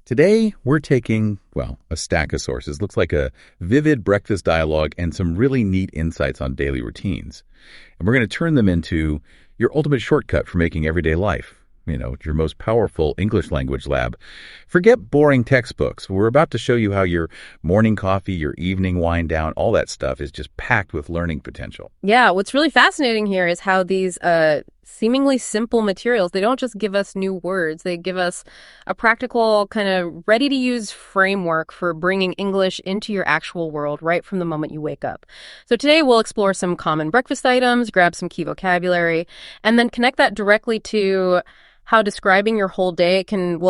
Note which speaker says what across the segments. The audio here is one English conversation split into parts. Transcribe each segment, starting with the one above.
Speaker 1: Today, we're taking, well, a stack of sources. Looks like a vivid breakfast dialogue and some really neat insights on daily routines. And we're going to turn them into your ultimate shortcut for making everyday life. Your most powerful English language lab. Forget boring textbooks. We're about to show you how your morning coffee, your evening wind down, all that stuff is just packed with learning potential.
Speaker 2: Yeah, what's really fascinating here is how these seemingly simple materials, they don't just give us new words, they give us a practical kind of ready-to-use framework for bringing English into your actual world right from the moment you wake up. So today we'll explore some common breakfast items, grab some key vocabulary, and then connect that directly to how describing your whole day can,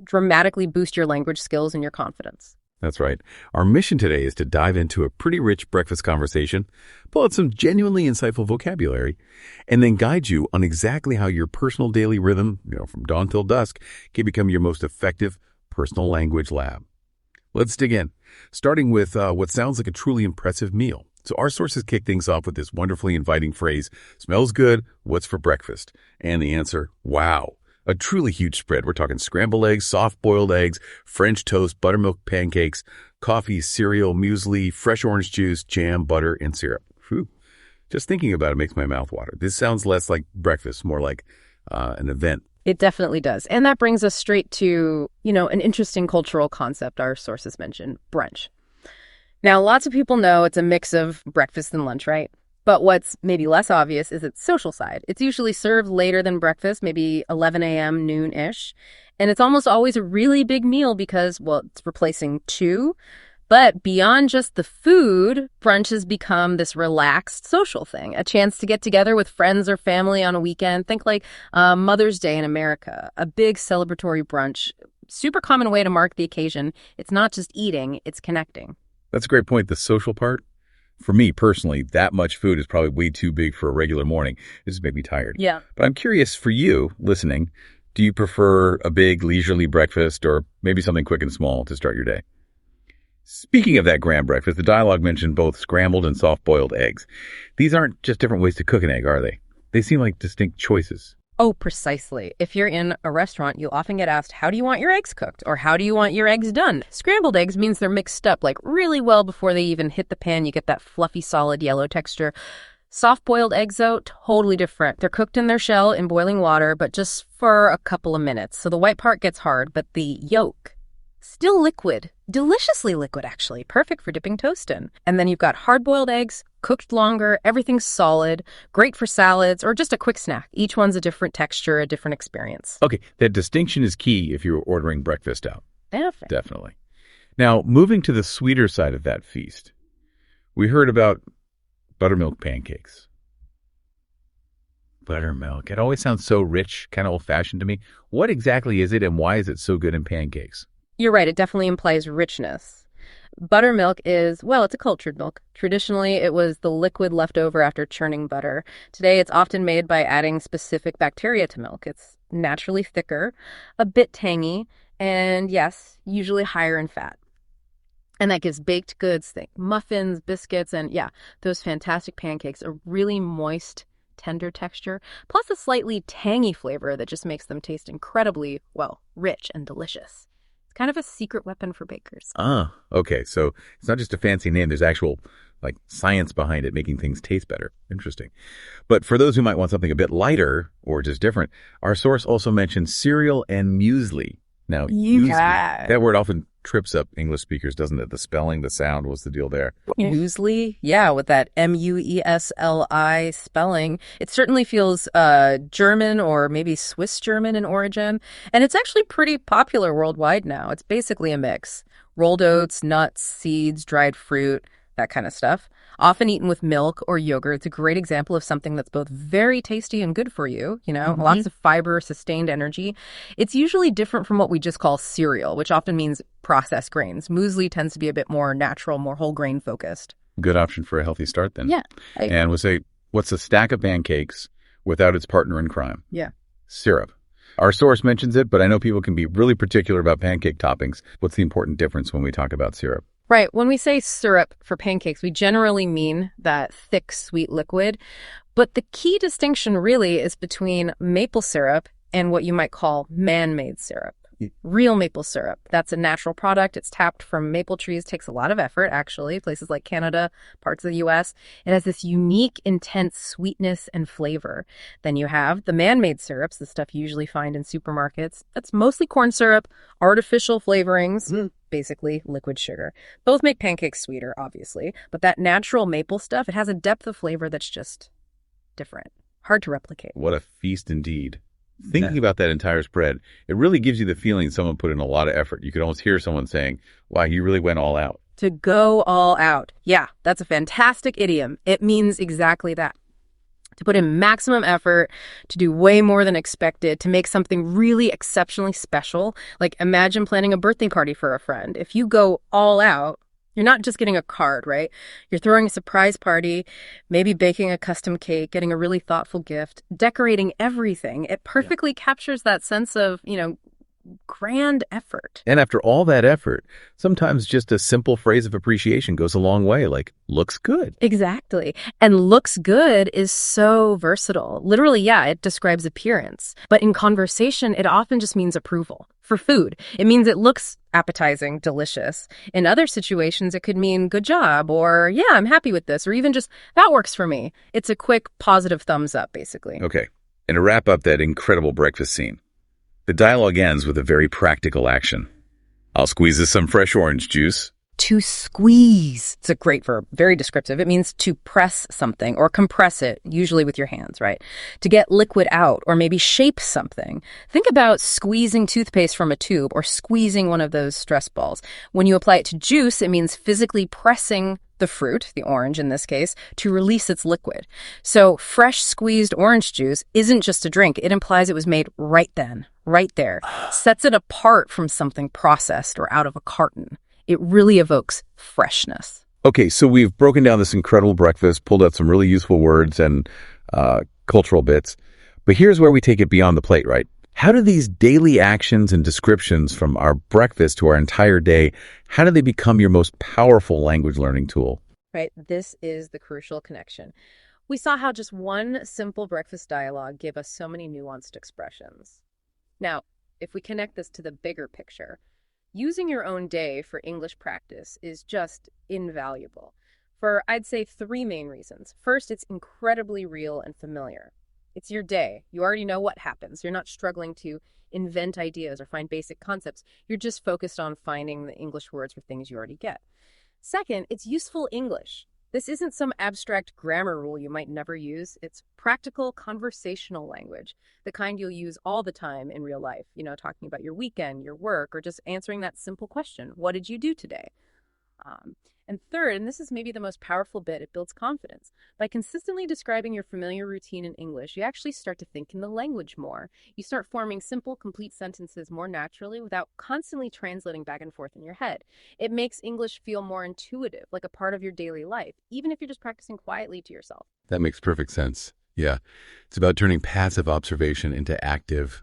Speaker 2: dramatically boost your language skills and your confidence.
Speaker 1: That's right. Our mission today is to dive into a pretty rich breakfast conversation, pull out some genuinely insightful vocabulary, and then guide you on exactly how your personal daily rhythm, from dawn till dusk, can become your most effective personal language lab. Let's dig in, starting with what sounds like a truly impressive meal. So our sources kick things off with this wonderfully inviting phrase, "Smells good, what's for breakfast?" And the answer, wow. A truly huge spread. We're talking scrambled eggs, soft-boiled eggs, French toast, buttermilk pancakes, coffee, cereal, muesli, fresh orange juice, jam, butter, and syrup. Whew. Just thinking about it makes my mouth water. This sounds less like breakfast, more like an event.
Speaker 2: It definitely does. And that brings us straight to, an interesting cultural concept our sources mentioned, brunch. Now, lots of people know it's a mix of breakfast and lunch, right? But what's maybe less obvious is its social side. It's usually served later than breakfast, maybe 11 a.m., noon-ish. And it's almost always a really big meal because, it's replacing two. But beyond just the food, brunch has become this relaxed social thing, a chance to get together with friends or family on a weekend. Think like Mother's Day in America, a big celebratory brunch, super common way to mark the occasion. It's not just eating, it's connecting.
Speaker 1: That's a great point, the social part. For me personally, that much food is probably way too big for a regular morning. This has made me tired.
Speaker 2: Yeah.
Speaker 1: But I'm curious for you listening, do you prefer a big leisurely breakfast or maybe something quick and small to start your day? Speaking of that grand breakfast, the dialogue mentioned both scrambled and soft-boiled eggs. These aren't just different ways to cook an egg, are they? They seem like distinct choices.
Speaker 2: Oh, precisely. If you're in a restaurant, you'll often get asked, how do you want your eggs cooked? Or how do you want your eggs done? Scrambled eggs means they're mixed up like really well before they even hit the pan. You get that fluffy, solid yellow texture. Soft-boiled eggs, though, totally different. They're cooked in their shell in boiling water, but just for a couple of minutes. So the white part gets hard, but the yolk, still liquid. Deliciously liquid, actually. Perfect for dipping toast in. And then you've got hard-boiled eggs, cooked longer, everything's solid, great for salads or just a quick snack. Each one's a different texture, a different experience.
Speaker 1: Okay, that distinction is key if you're ordering breakfast out.
Speaker 2: Definitely.
Speaker 1: Now, moving to the sweeter side of that feast, we heard about buttermilk pancakes. Buttermilk. It always sounds so rich, kind of old-fashioned to me. What exactly is it and why is it so good in pancakes?
Speaker 2: You're right. It definitely implies richness. Buttermilk is, it's a cultured milk. Traditionally, it was the liquid left over after churning butter. Today, it's often made by adding specific bacteria to milk. It's naturally thicker, a bit tangy, and yes, usually higher in fat. And that gives baked goods, think muffins, biscuits, and those fantastic pancakes, a really moist, tender texture, plus a slightly tangy flavor that just makes them taste incredibly, rich and delicious. Kind of a secret weapon for bakers.
Speaker 1: Okay. So it's not just a fancy name. There's actual science behind it, making things taste better. Interesting. But for those who might want something a bit lighter or just different, our source also mentioned cereal and muesli. Now, muesli, that word often trips up English speakers, doesn't it? The spelling, the sound, what's the deal there?
Speaker 2: Muesli? Yeah, with that M-U-E-S-L-I spelling. It certainly feels German or maybe Swiss German in origin. And it's actually pretty popular worldwide now. It's basically a mix. Rolled oats, nuts, seeds, dried fruit, that kind of stuff. Often eaten with milk or yogurt. It's a great example of something that's both very tasty and good for you, lots of fiber, sustained energy. It's usually different from what we just call cereal, which often means processed grains. Muesli tends to be a bit more natural, more whole grain focused.
Speaker 1: Good option for a healthy start then.
Speaker 2: Yeah.
Speaker 1: And we'll say, what's a stack of pancakes without its partner in crime?
Speaker 2: Yeah.
Speaker 1: Syrup. Our source mentions it, but I know people can be really particular about pancake toppings. What's the important difference when we talk about syrup?
Speaker 2: Right. When we say syrup for pancakes, we generally mean that thick, sweet liquid. But the key distinction really is between maple syrup and what you might call man-made syrup. Real maple syrup. That's a natural product. It's tapped from maple trees. Takes a lot of effort, actually. Places like Canada, parts of the US. It has this unique, intense sweetness and flavor. Then you have the man-made syrups, the stuff you usually find in supermarkets. That's mostly corn syrup, artificial flavorings, basically liquid sugar. Both make pancakes sweeter, obviously. But that natural maple stuff, it has a depth of flavor that's just different. Hard to replicate.
Speaker 1: What a feast indeed. Thinking about that entire spread, it really gives you the feeling someone put in a lot of effort. You could almost hear someone saying, wow, you really went all out.
Speaker 2: To go all out. Yeah, that's a fantastic idiom. It means exactly that. To put in maximum effort, to do way more than expected, to make something really exceptionally special. Like imagine planning a birthday party for a friend. If you go all out, you're not just getting a card, right? You're throwing a surprise party, maybe baking a custom cake, getting a really thoughtful gift, decorating everything. It perfectly captures that sense of, grand effort.
Speaker 1: And after all that effort, sometimes just a simple phrase of appreciation goes a long way, like, looks good.
Speaker 2: Exactly. And looks good is so versatile. Literally, yeah, it describes appearance. But in conversation, it often just means approval. For food, it means it looks appetizing, delicious. In other situations, it could mean good job, or yeah, I'm happy with this, or even just that works for me. It's a quick positive thumbs up, basically.
Speaker 1: Okay. And to wrap up that incredible breakfast scene, the dialogue ends with a very practical action. I'll squeeze us some fresh orange juice.
Speaker 2: To squeeze. It's a great verb, very descriptive. It means to press something or compress it, usually with your hands, right? To get liquid out or maybe shape something. Think about squeezing toothpaste from a tube or squeezing one of those stress balls. When you apply it to juice, it means physically pressing the fruit, the orange in this case, to release its liquid. So fresh squeezed orange juice isn't just a drink. It implies it was made right then, right there. Sets it apart from something processed or out of a carton. It really evokes freshness.
Speaker 1: Okay, so we've broken down this incredible breakfast, pulled out some really useful words and cultural bits. But here's where we take it beyond the plate, right? How do these daily actions and descriptions from our breakfast to our entire day, how do they become your most powerful language learning tool?
Speaker 2: Right, this is the crucial connection. We saw how just one simple breakfast dialogue gave us so many nuanced expressions. Now, if we connect this to the bigger picture, using your own day for English practice is just invaluable for, I'd say, three main reasons. First, it's incredibly real and familiar. It's your day. You already know what happens. You're not struggling to invent ideas or find basic concepts. You're just focused on finding the English words for things you already get. Second, it's useful English. This isn't some abstract grammar rule you might never use. It's practical conversational language, the kind you'll use all the time in real life, talking about your weekend, your work, or just answering that simple question, what did you do today? And third, and this is maybe the most powerful bit, it builds confidence. By consistently describing your familiar routine in English, you actually start to think in the language more. You start forming simple, complete sentences more naturally without constantly translating back and forth in your head. It makes English feel more intuitive, like a part of your daily life, even if you're just practicing quietly to yourself.
Speaker 1: That makes perfect sense. Yeah. It's about turning passive observation into active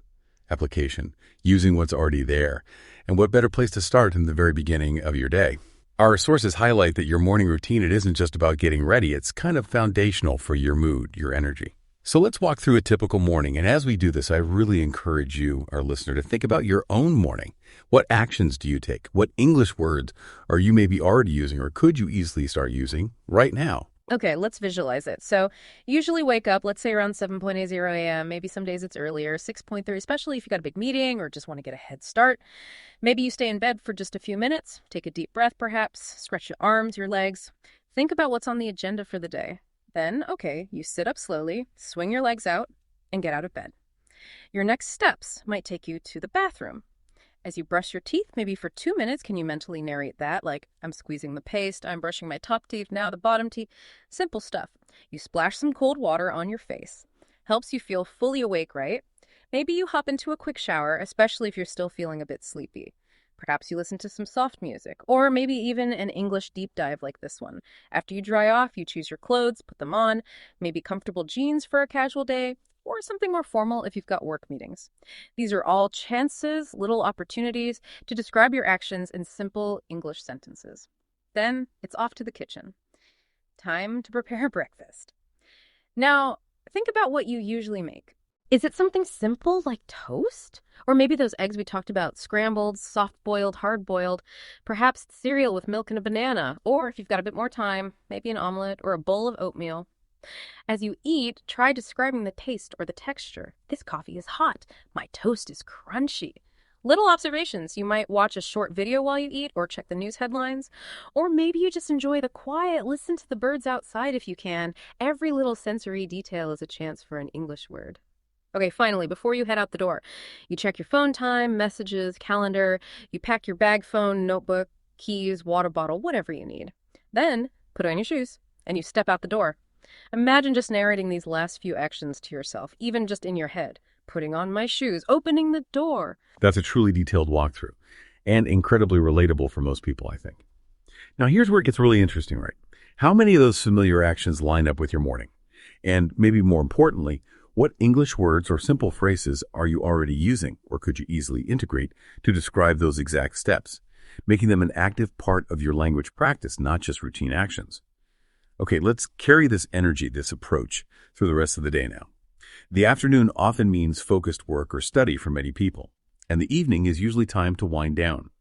Speaker 1: application, using what's already there. And what better place to start than the very beginning of your day? Our sources highlight that your morning routine, it isn't just about getting ready. It's kind of foundational for your mood, your energy. So let's walk through a typical morning. And as we do this, I really encourage you, our listener, to think about your own morning. What actions do you take? What English words are you maybe already using or could you easily start using right now?
Speaker 2: Okay, let's visualize it. So usually wake up, let's say around 7:80 a.m. Maybe some days it's earlier, 6:30, especially if you got a big meeting or just want to get a head start. Maybe you stay in bed for just a few minutes, take a deep breath perhaps, stretch your arms, your legs. Think about what's on the agenda for the day. Then, okay, you sit up slowly, swing your legs out, and get out of bed. Your next steps might take you to the bathroom. As you brush your teeth, maybe for 2 minutes, can you mentally narrate that? Like, I'm squeezing the paste, I'm brushing my top teeth, now the bottom teeth. Simple stuff. You splash some cold water on your face. Helps you feel fully awake, right? Maybe you hop into a quick shower, especially if you're still feeling a bit sleepy. Perhaps you listen to some soft music, or maybe even an English deep dive like this one. After you dry off, you choose your clothes, put them on, maybe comfortable jeans for a casual day, or something more formal if you've got work meetings. These are all chances, little opportunities to describe your actions in simple English sentences. Then it's off to the kitchen. Time to prepare breakfast. Now, think about what you usually make. Is it something simple like toast? Or maybe those eggs we talked about, scrambled, soft-boiled, hard-boiled, perhaps cereal with milk and a banana, or if you've got a bit more time, maybe an omelet or a bowl of oatmeal. As you eat, try describing the taste or the texture. This coffee is hot. My toast is crunchy. Little observations. You might watch a short video while you eat or check the news headlines. Or maybe you just enjoy the quiet, listen to the birds outside if you can. Every little sensory detail is a chance for an English word. Okay, finally, before you head out the door, you check your phone time, messages, calendar, you pack your bag, phone, notebook, keys, water bottle, whatever you need. Then, put on your shoes, and you step out the door. Imagine just narrating these last few actions to yourself, even just in your head. Putting on my shoes, opening the door.
Speaker 1: That's a truly detailed walkthrough and incredibly relatable for most people, I think. Now, here's where it gets really interesting, right? How many of those familiar actions line up with your morning? And maybe more importantly, what English words or simple phrases are you already using or could you easily integrate to describe those exact steps, making them an active part of your language practice, not just routine actions? Okay, let's carry this energy, this approach, through the rest of the day now. The afternoon often means focused work or study for many people, and the evening is usually time to wind down.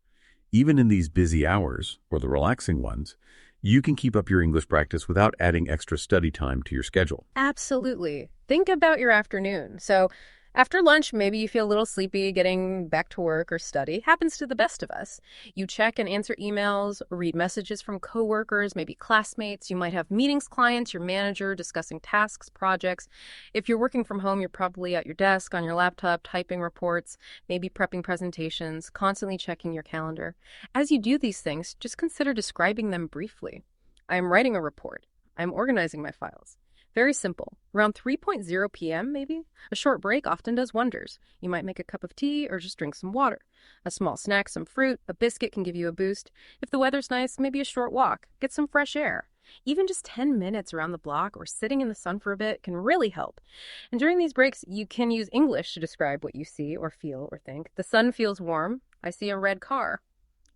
Speaker 1: Even in these busy hours, or the relaxing ones, you can keep up your English practice without adding extra study time to your schedule.
Speaker 2: Absolutely. Think about your afternoon. So, after lunch, maybe you feel a little sleepy getting back to work or study. Happens to the best of us. You check and answer emails, read messages from coworkers, maybe classmates. You might have meetings, clients, your manager, discussing tasks, projects. If you're working from home, you're probably at your desk, on your laptop, typing reports, maybe prepping presentations, constantly checking your calendar. As you do these things, just consider describing them briefly. I'm writing a report. I'm organizing my files. Very simple. Around 3:00 p.m., maybe? A short break often does wonders. You might make a cup of tea or just drink some water. A small snack, some fruit, a biscuit can give you a boost. If the weather's nice, maybe a short walk. Get some fresh air. Even just 10 minutes around the block or sitting in the sun for a bit can really help. And during these breaks, you can use English to describe what you see or feel or think. The sun feels warm. I see a red car.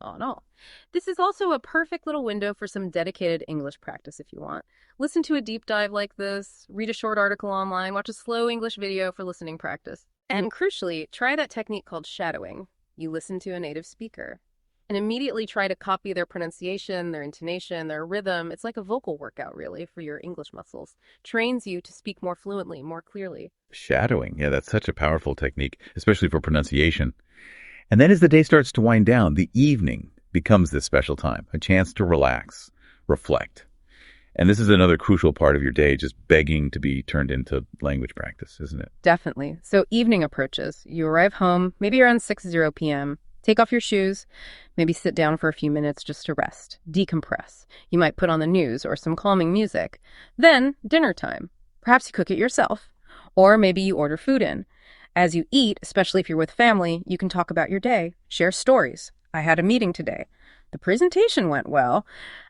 Speaker 2: Oh no. This is also a perfect little window for some dedicated English practice if you want. Listen to a deep dive like this, read a short article online, watch a slow English video for listening practice. And crucially, try that technique called shadowing. You listen to a native speaker and immediately try to copy their pronunciation, their intonation, their rhythm. It's like a vocal workout, really, for your English muscles. Trains you to speak more fluently, more clearly.
Speaker 3: Shadowing. Yeah, that's such a powerful technique, especially for pronunciation. And then as the day starts to wind down, the evening becomes this special time, a chance to relax, reflect. And this is another crucial part of your day, just begging to be turned into language practice, isn't it?
Speaker 2: Definitely. So evening approaches. You arrive home, maybe around 6:00 p.m., take off your shoes, maybe sit down for a few minutes just to rest, decompress. You might put on the news or some calming music. Then, dinner time. Perhaps you cook it yourself, or maybe you order food in. As you eat, especially if you're with family, you can talk about your day, share stories. I had a meeting today. The presentation went well.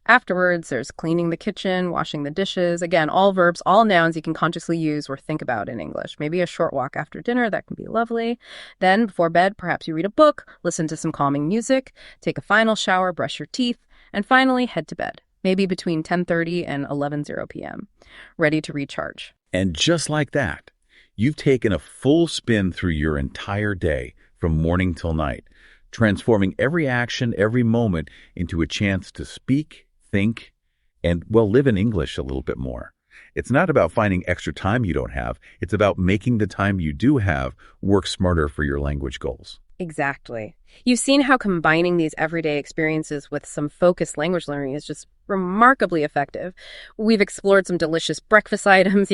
Speaker 2: Afterwards, there's cleaning the kitchen, washing the dishes. Again, all verbs, all nouns you can consciously use or think about in English. Maybe a short walk after dinner, that can be lovely. Then, before bed, perhaps you read a book, listen to some calming music, take a final shower, brush your teeth, and finally head to bed. Maybe between 10:30 and 11:00 p.m. Ready to recharge.
Speaker 3: And just like that, you've taken a full spin through your entire day from morning till night, transforming every action, every moment into a chance to speak, think, and, well, live in English a little bit more. It's not about finding extra time you don't have. It's about making the time you do have work smarter for your language goals.
Speaker 2: Exactly. You've seen how combining these everyday experiences with some focused language learning is just remarkably effective. We've explored some delicious breakfast items,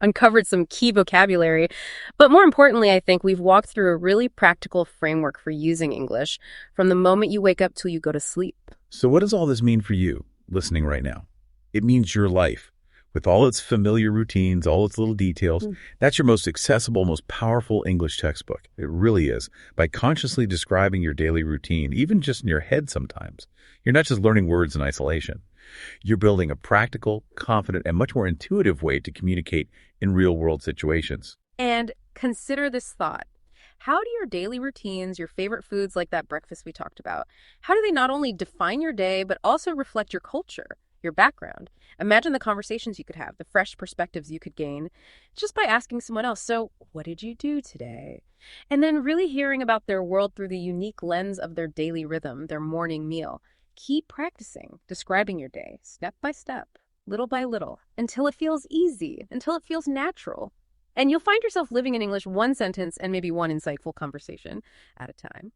Speaker 2: uncovered some key vocabulary. But more importantly, I think we've walked through a really practical framework for using English from the moment you wake up till you go to sleep.
Speaker 3: So what does all this mean for you listening right now? It means your life. With all its familiar routines, all its little details, that's your most accessible, most powerful English textbook. It really is. By consciously describing your daily routine, even just in your head sometimes, you're not just learning words in isolation. You're building a practical, confident, and much more intuitive way to communicate in real-world situations.
Speaker 2: And consider this thought. How do your daily routines, your favorite foods like that breakfast we talked about, how do they not only define your day, but also reflect your culture? your background. Imagine the conversations you could have, the fresh perspectives you could gain just by asking someone else, so what did you do today? And then really hearing about their world through the unique lens of their daily rhythm, their morning meal. Keep practicing describing your day step by step, little by little, until it feels easy, until it feels natural. And you'll find yourself living in English one sentence and maybe one insightful conversation at a time.